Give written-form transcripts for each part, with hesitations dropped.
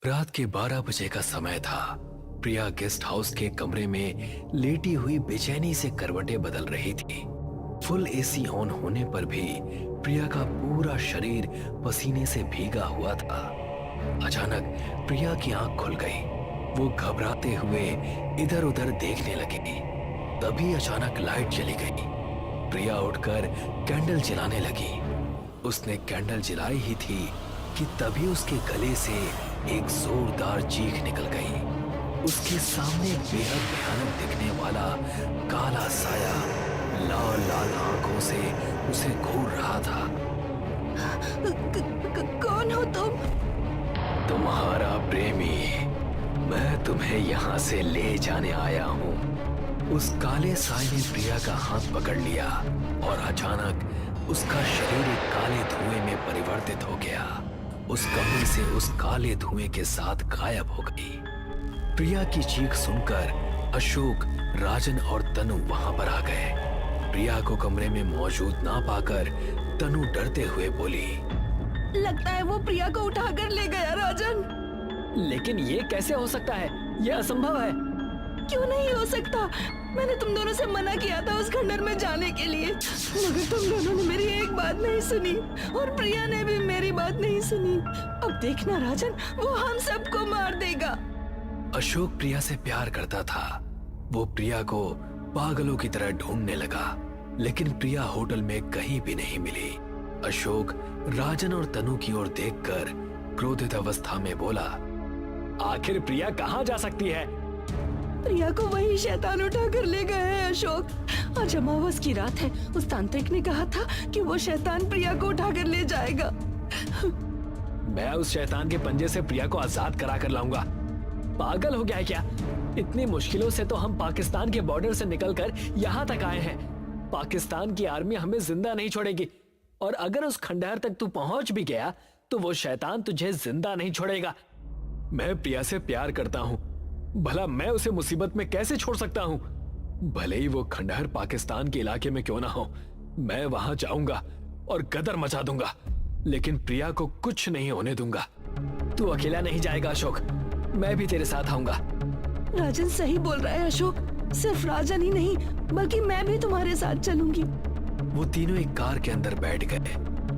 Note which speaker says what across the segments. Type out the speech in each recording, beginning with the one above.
Speaker 1: रात के 12 बजे का समय था। प्रिया गेस्ट हाउस के कमरे में लेटी हुई बेचैनी से करवटें बदल रही थी। फुल एसी ऑन होने पर भी प्रिया का पूरा शरीर पसीने से भीगा हुआ था। अचानक प्रिया की आंख खुल गई। वो घबराते हुए इधर उधर देखने लगी। तभी अचानक लाइट चली गई। प्रिया उठकर कैंडल जलाने लगी। उसने कैंडल जलाई ही थी कि तभी उसके गले से एक जोरदार चीख निकल गई। उसके सामने बेहद भयानक दिखने वाला काला साया लाल लाल आंखों से उसे घूर रहा था।
Speaker 2: कौन हो तुम?
Speaker 1: तुम्हारा प्रेमी। मैं तुम्हें यहाँ से ले जाने आया हूँ। उस काले साए ने प्रिया का हाथ पकड़ लिया और अचानक उसका शरीर एक काले धुएं में परिवर्तित हो गया। उस कमरे से उस काले धुएं के साथ गायब हो गई। प्रिया की चीख सुनकर अशोक, राजन और तनु वहां पर आ गए। प्रिया को कमरे में मौजूद ना पाकर तनु डरते हुए बोली,
Speaker 2: लगता है वो प्रिया को उठाकर ले गया राजन।
Speaker 3: लेकिन ये कैसे हो सकता है? ये असंभव है।
Speaker 2: क्यों नहीं हो सकता? मैंने तुम दोनों से मना किया था उस खंडर में जाने के लिए, मगर तुम दोनों ने मेरी एक बात नहीं सुनी और प्रिया ने भी मेरी बात नहीं सुनी। अब देखना राजन, वो हम सबको मार देगा।
Speaker 1: अशोक प्रिया से प्यार करता था। वो प्रिया को पागलों की तरह ढूंढने लगा, लेकिन प्रिया होटल में कहीं भी नहीं मिली। अशोक राजन और तनु की ओर देखकर क्रोधित अवस्था में बोला,
Speaker 3: आखिर प्रिया कहाँ जा सकती है?
Speaker 2: प्रिया को वही शैतान उठा कर ले गए हैं अशोक। आज अमावस की रात है। उस तांत्रिक ने कहा था कि वो शैतान प्रिया को उठा कर ले जाएगा।
Speaker 3: मैं उस शैतान के पंजे से प्रिया को आजाद करा कर लाऊंगा। पागल हो गया है क्या? इतनी मुश्किलों से तो हम पाकिस्तान के बॉर्डर से निकलकर यहाँ तक आए हैं। पाकिस्तान की आर्मी हमें जिंदा नहीं छोड़ेगी, और अगर उस खंडहर तक तू पहुंच भी गया तो वो शैतान तुझे जिंदा नहीं छोड़ेगा। मैं प्रिया से प्यार करता हूँ, भला मैं उसे मुसीबत में कैसे छोड़ सकता हूँ? भले ही वो खंडहर पाकिस्तान के इलाके में क्यों ना हो, मैं वहां जाऊंगा और गदर मचा दूंगा, लेकिन प्रिया को कुछ नहीं होने दूंगा। तू अकेला नहीं जाएगा अशोक, मैं भी तेरे साथ आऊंगा।
Speaker 2: राजन सही बोल रहा है अशोक, सिर्फ राजन ही नहीं बल्कि मैं भी तुम्हारे साथ चलूंगी।
Speaker 1: वो तीनों एक कार के अंदर बैठ गए।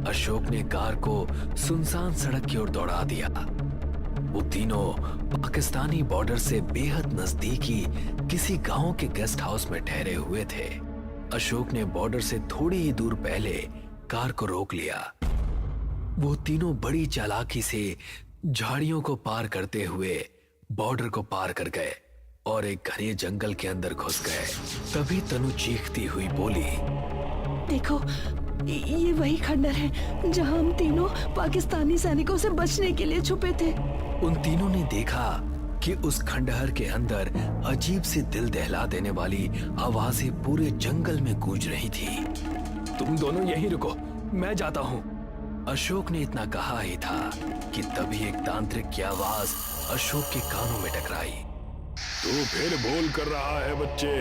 Speaker 1: अशोक ने कार को सुनसान सड़क की ओर दौड़ा दिया। वो तीनों पाकिस्तानी बॉर्डर से बेहद नजदीकी किसी गांव के गेस्ट हाउस में ठहरे हुए थे। अशोक ने बॉर्डर से थोड़ी ही दूर पहले कार को रोक लिया। वो तीनों बड़ी चालाकी से झाड़ियों को पार करते हुए बॉर्डर को पार कर गए और एक घने जंगल के अंदर घुस गए। तभी तनु चीखती हुई बोली,
Speaker 2: देखो, ये वही खंडर है जहां हम तीनों पाकिस्तानी सैनिकों से बचने के लिए छुपे थे।
Speaker 1: उन तीनों ने देखा कि उस खंडहर के अंदर अजीब सी दिल दहला देने वाली आवाजें पूरे जंगल में गूंज रही थी।
Speaker 3: तुम दोनों यहीं रुको, मैं जाता हूँ।
Speaker 1: अशोक ने इतना कहा ही था कि तभी एक तांत्रिक की आवाज अशोक के कानों में टकराई।
Speaker 4: तू फिर बोल कर रहा है बच्चे?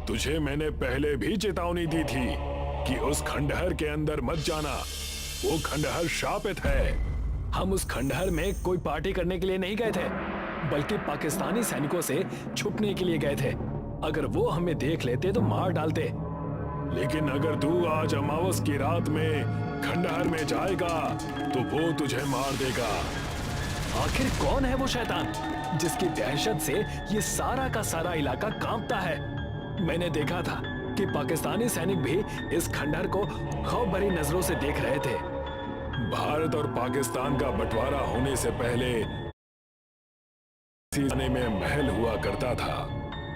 Speaker 4: तुझे मैंने पहले भी चेतावनी दी थी कि उस खंडहर के अंदर मत जाना। वो खंडहर शापित है।
Speaker 3: हम उस खंडहर में कोई पार्टी करने के लिए नहीं गए थे, बल्कि पाकिस्तानी सैनिकों से छुपने के लिए गए थे। अगर वो हमें देख लेते तो मार डालते।
Speaker 4: लेकिन अगर तू आज अमावस की रात में खंडहर में जाएगा तो वो तुझे मार देगा।
Speaker 3: आखिर कौन है वो शैतान जिसकी दहशत से ये सारा का सारा इलाका कांपता है? मैंने देखा था कि पाकिस्तानी सैनिक भी इस खंडहर को खौफ भरी नजरों से देख रहे थे।
Speaker 4: भारत और पाकिस्तान का बंटवारा होने से पहले में महल हुआ करता था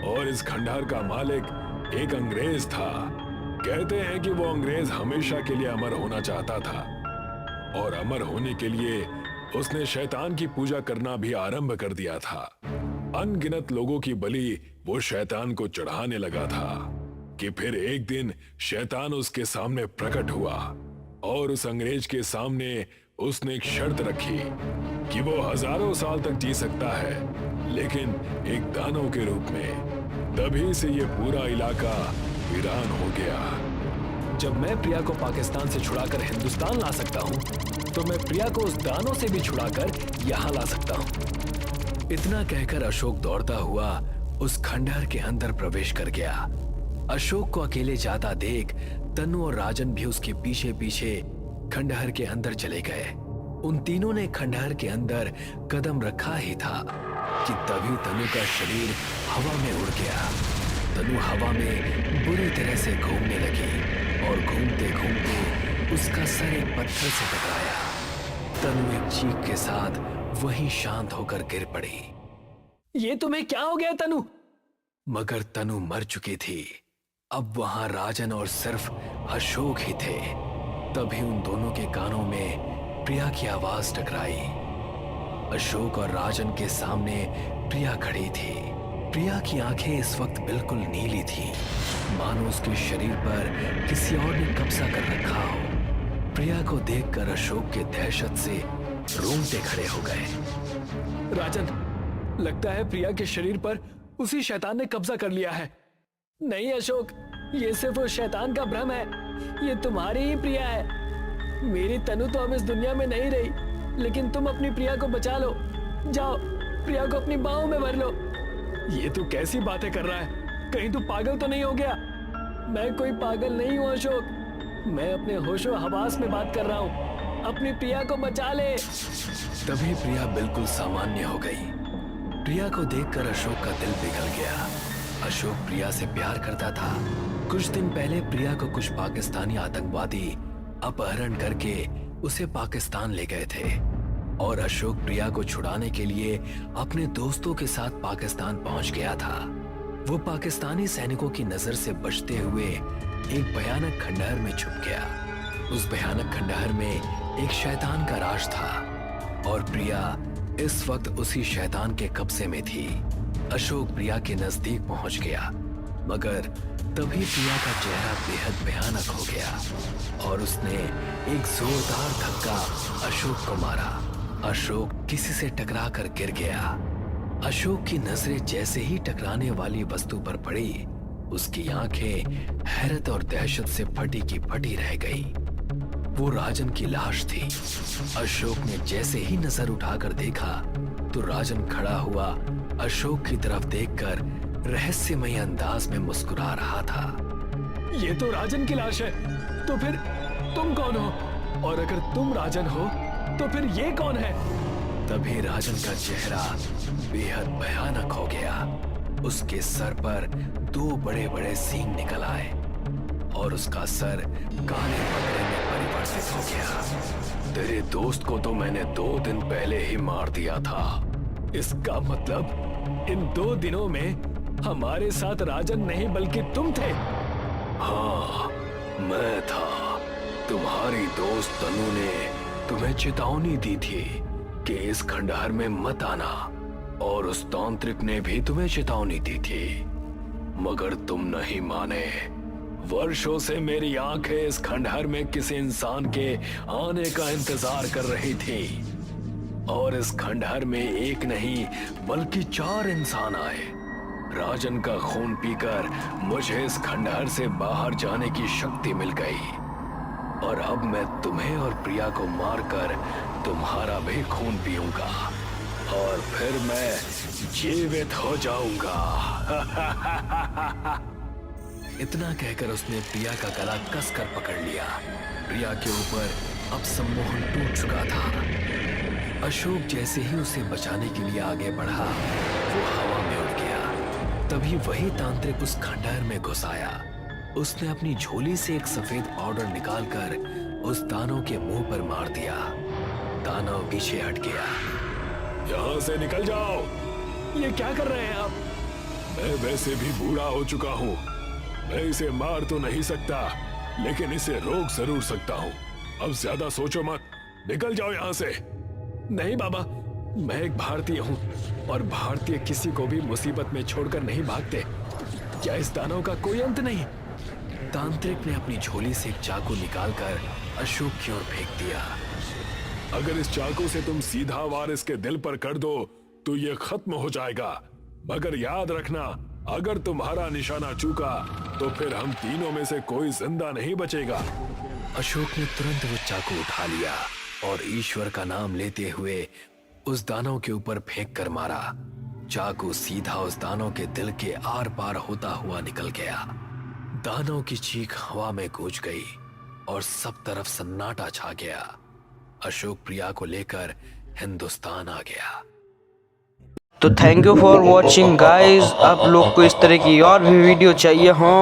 Speaker 4: और इस खंडहर का मालिक एक अंग्रेज था। कहते हैं कि वो अंग्रेज हमेशा के लिए अमर होना चाहता था और अमर होने के लिए उसने शैतान की पूजा करना भी आरंभ कर दिया था। अनगिनत लोगों की बलि वो शैतान को चढ़ाने लगा था कि फिर एक दिन शैतान उसके सामने प्रकट हुआ और उस अंग्रेज के सामने उसने एक शर्त रखी कि वो हजारों साल तक जी सकता है, लेकिन एक दानव के रूप में। तभी से ये पूरा इलाका वीरान हो गया।
Speaker 3: जब मैं प्रिया को पाकिस्तान से छुड़ाकर हिंदुस्तान ला सकता हूँ, तो मैं प्रिया को उस दानों से भी छुड़ाकर यहाँ ला सकता हूँ।
Speaker 1: इतना कहकर अशोक दौड़ता हुआ उस खंडहर के अंदर प्रवेश कर गया। अशोक को अकेले जाता देख तनु और राजन भी उसके पीछे पीछे खंडहर के अंदर चले गए। उन तीनों ने खंडहर के अंदर कदम रखा ही था कि तभी तनु का शरीर हवा में उड़ गया। तनु हवा में बुरी तरह से घूमने लगी और घूमते घूमते उसका सर एक पत्थर से टकराया। तनु एक चीख के साथ वहीं शांत होकर गिर पड़ी।
Speaker 3: ये तुम्हें क्या हो गया तनु?
Speaker 1: मगर तनु मर चुकी थी। अब वहां राजन और सिर्फ अशोक ही थे। तभी उन दोनों के कानों में प्रिया की आवाज टकराई। अशोक और राजन के सामने प्रिया खड़ी थी। प्रिया की आंखें इस वक्त बिल्कुल नीली थी, मानो उसके शरीर पर किसी और ने कब्जा कर रखा हो। प्रिया को देखकर अशोक के दहशत से रोंगटे खड़े हो गए।
Speaker 3: राजन, लगता है प्रिया के शरीर पर उसी शैतान ने कब्जा कर लिया है। नहीं अशोक, ये सिर्फ उस शैतान का भ्रम है। ये तुम्हारी ही प्रिया है। मेरी तनु तो अब इस दुनिया में नहीं रही, लेकिन तुम अपनी प्रिया को बचा लो। जाओ, प्रिया को अपनी बाहों में भर लो। ये तू कैसी बातें कर रहा है? कहीं तू पागल तो नहीं हो गया? मैं कोई पागल नहीं हूँ अशोक, मैं अपने होशो हवास में बात कर रहा हूँ। अपनी प्रिया को बचा ले।
Speaker 1: तभी प्रिया बिल्कुल सामान्य हो गई। प्रिया को देखकर अशोक का दिल पिघल गया। अशोक प्रिया से प्यार करता था। कुछ दिन पहले प्रिया को कुछ पाकिस्तानी आतंकवादी अपहरण करके उसे पाकिस्तान ले गए थे और अशोक प्रिया को छुड़ाने के लिए अपने दोस्तों के साथ पाकिस्तान पहुंच गया था। वो पाकिस्तानी सैनिकों की नजर से बचते हुए एक भयानक खंडहर में छुप गया। उस भयानक खंडहर में एक शैतान का राज था और प्रिया इस वक्त उसी शैतान के कब्जे में थी। अशोक प्रिया के नजदीक पहुंच गया, मगर तभी प्रिया का चेहरा बेहद भयानक हो गया और उसने एक जोरदार धक्का अशोक को मारा। अशोक किसी से टकराकर गिर गया। अशोक की नजरें जैसे ही टकराने वाली वस्तु पर पड़ी, उसकी आंखें हैरत और दहशत से फटी की फटी रह गई। वो राजन की लाश थी। अशोक ने जैसे ही नजर उठाकर देखा तो राजन खड़ा हुआ अशोक की तरफ देखकर रहस्यमय अंदाज में मुस्कुरा रहा था।
Speaker 3: ये तो राजन की लाश है, तो फिर तुम कौन हो? और अगर तुम राजन हो तो फिर ये कौन है?
Speaker 1: तभी राजन का चेहरा बेहद भयानक हो गया। उसके सर पर दो बड़े बड़े सींग निकल आए और उसका सर काले बकरे में परिवर्तित हो गया। तेरे दोस्त को तो मैंने 2 दिन पहले ही मार दिया था।
Speaker 3: इसका मतलब इन 2 दिनों में हमारे साथ राजन नहीं बल्कि तुम थे।
Speaker 1: हाँ, मैं था। तुम्हारी दोस्त तनु ने तुम्हें चेतावनी दी थी कि इस खंडहर में मत आना और उस तांत्रिक ने भी तुम्हें चेतावनी दी थी, मगर तुम नहीं माने। वर्षों से मेरी आंखें इस खंडहर में किसी इंसान के आने का इंतजार कर रही थी और इस खंडहर में एक नहीं बल्कि 4 इंसान आए। राजन का खून पीकर मुझे इस खंडहर से बाहर जाने की शक्ति मिल गई और अब मैं तुम्हें और प्रिया को मारकर तुम्हारा भी खून पीऊंगा और फिर मैं जीवित हो जाऊंगा। इतना कहकर उसने प्रिया का गला कसकर पकड़ लिया। प्रिया के ऊपर अब सम्मोहन टूट चुका था। अशोक जैसे ही उसे बचाने के लिए आगे बढ़ा, वो हवा में उड़ गया। तभी वही तांत्रिक उस खंडहर में घुस आया। उसने अपनी झोली से एक सफेद पाउडर निकालकर उस दानव के मुंह पर मार दिया। दानव पीछे हट गया।
Speaker 4: यहाँ से निकल जाओ।
Speaker 3: ये क्या कर रहे हैं आप?
Speaker 4: मैं वैसे भी बूढ़ा हो चुका हूँ। मैं इसे मार तो नहीं सकता, लेकिन इसे रोक जरूर सकता हूँ। अब ज्यादा सोचो मत, निकल जाओ यहाँ से।
Speaker 3: नहीं बाबा, मैं एक भारतीय हूँ और भारतीय किसी को भी मुसीबत में छोड़कर नहीं भागते। क्या इस दानव का कोई अंत नहीं?
Speaker 1: तांत्रिक ने अपनी झोली से एक चाकू निकालकर अशोक की ओर फेंक दिया।
Speaker 4: अगर इस चाकू से तुम सीधा वार इसके दिल पर कर दो तो ये खत्म हो जाएगा, मगर याद रखना अगर तुम्हारा निशाना चूका तो फिर हम तीनों में से कोई जिंदा नहीं बचेगा।
Speaker 1: अशोक ने तुरंत वो चाकू उठा लिया और ईश्वर का नाम लेते हुए उस दानव के ऊपर फेंक कर मारा। चाकू सीधा उस दानव के दिल के आर पार होता हुआ निकल गया। दानव की चीख हवा में गूंज गई और सब तरफ सन्नाटा छा गया। अशोक प्रिया को लेकर हिंदुस्तान आ गया।
Speaker 5: तो thank you for watching guys. आप लोग को इस तरह की और भी वीडियो चाहिए हो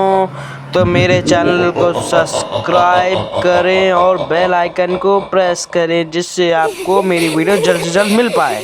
Speaker 5: तो मेरे चैनल को सब्सक्राइब करें और बेल आइकन को प्रेस करें, जिससे आपको मेरी वीडियो जल्द से जल्द मिल पाए।